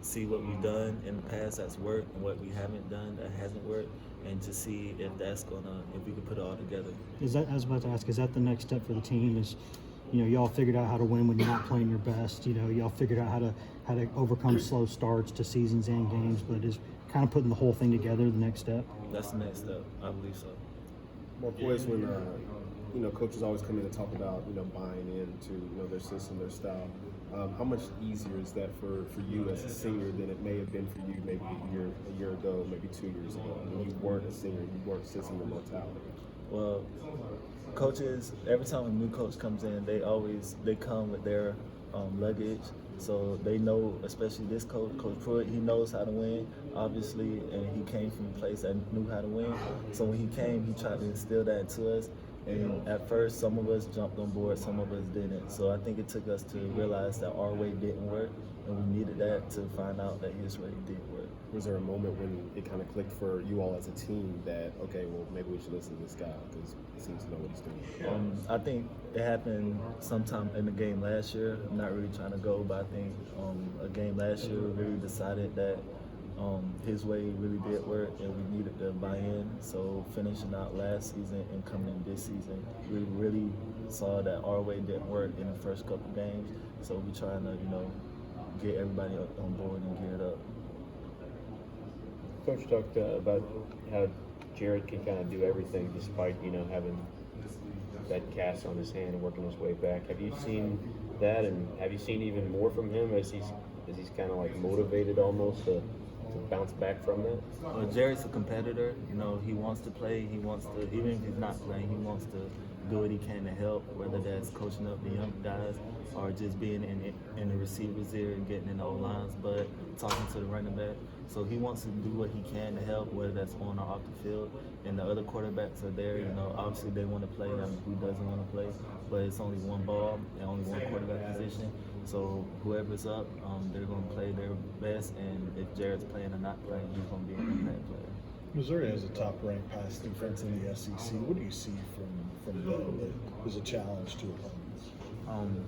see what we've done in the past that's worked and what we haven't done that hasn't worked, and to see if we can put it all together. Is that, I was about to ask, is that the next step for the team? Is, y'all figured out how to win when you're not playing your best. Y'all figured out how to overcome slow starts to seasons and games. But is kind of putting the whole thing together the next step? That's the next step. I believe so. Marquez, when coaches always come in and talk about buying into their system, their style. How much easier is that for you as a senior than it may have been for you maybe a year ago, maybe 2 years ago? When you weren't a senior, you weren't system mentality. Well, coaches, every time a new coach comes in, they come with their luggage, so they know, especially this coach, Coach Pruitt, he knows how to win, obviously, and he came from a place that knew how to win. So when he came, he tried to instill that into us. And at first, some of us jumped on board, some of us didn't. So I think it took us to realize that our way didn't work, and we needed that to find out that his way did work. Was there a moment when it kind of clicked for you all as a team that, okay, well, maybe we should listen to this guy because he seems to know what he's doing? I think it happened sometime in the game last year. I'm not really trying to go, but I think a game last year really decided that his way really did work, and we needed to buy in. So finishing out last season and coming in this season, we really saw that our way didn't work in the first couple games. So we're trying to, get everybody on board and geared up. Coach talked about how Jared can kind of do everything despite, having that cast on his hand and working his way back. Have you seen that, and have you seen even more from him as he's kind of like motivated almost to bounce back from that? Well, Jared's a competitor. He wants to play. He wants to, even if he's not playing, he wants to do what he can to help, whether that's coaching up the young guys or just being in the receivers there and getting in the lines, but talking to the running back. So he wants to do what he can to help, whether that's on or off the field. And the other quarterbacks are there. Obviously they want to play. Who doesn't want to play? But it's only one ball and only one quarterback position. So whoever's up, they're going to play their best. And if Jared's playing or not playing, he's going to be an impact player. Missouri has a top-ranked pass defense in the SEC. What do you see from them that is a challenge to opponents?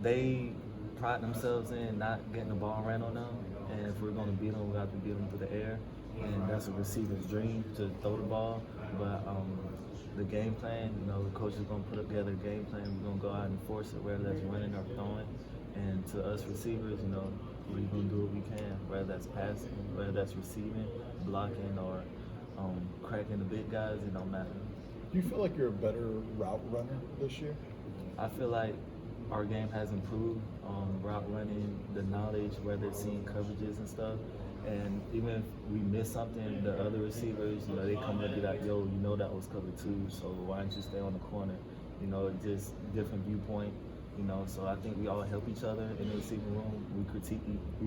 They pride themselves in not getting the ball ran on them, and if we're going to beat them, we have to beat them through the air, and that's a receiver's dream to throw the ball. But the game plan, the coach is going to put together a game plan. We're going to go out and force it, whether that's running or throwing. And to us receivers, we're going to do what we can, whether that's passing, whether that's receiving, blocking, or cracking the big guys. It don't matter. Do you feel like you're a better route runner this year? I feel like our game has improved, route running, the knowledge, whether it's seeing coverages and stuff. And even if we miss something, the other receivers, they come up and be like, yo, that was cover 2, so why don't you stay on the corner? Just different viewpoint. So I think we all help each other in the receiving room. We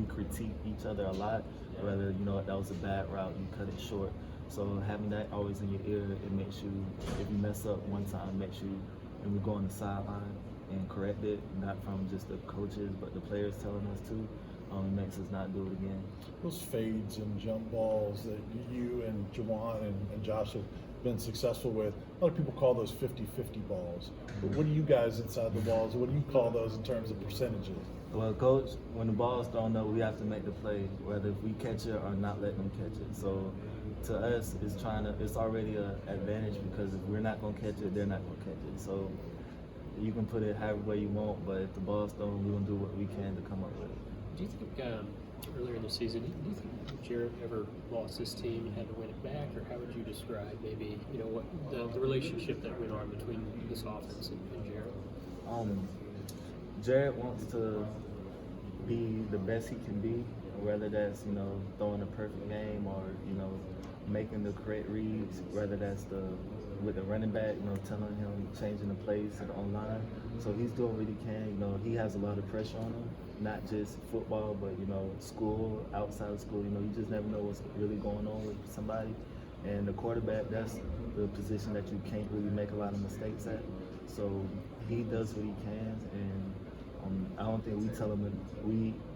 critique each other a lot. Whether that was a bad route, you cut it short. So having that always in your ear, it makes you, if you mess up one time, makes you, and we go on the sideline and correct it, not from just the coaches, but the players telling us to. It makes us not do it again. Those fades and jump balls that you and Jawan and Josh have been successful with, a lot of people call those 50-50 balls. But what do you guys inside the balls, what do you call those in terms of percentages? Well, Coach, when the ball's thrown up, we have to make the play, whether if we catch it or not let them catch it. So to us, it's already an advantage, because if we're not going to catch it, they're not going to catch it. So you can put it however way you want, but if the ball's thrown, we're going to do what we can to come up with it. Do you think earlier in the season, do you think Jared ever lost his team and had to win it back, or how would you describe maybe what the relationship that went on between this offense and Jared? Jared wants to be the best he can be, whether that's throwing a perfect game or making the correct reads, whether that's with the running back, telling him changing the plays to the online. So he's doing what he can. He has a lot of pressure on him, not just football, but school, outside of school. You just never know what's really going on with somebody. And the quarterback, that's the position that you can't really make a lot of mistakes at. So he does what he can, and I don't think we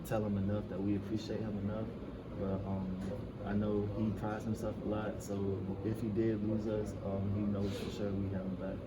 tell him enough that we appreciate him enough. But I know he prides himself a lot, so if he did lose us, he knows for sure we have him back.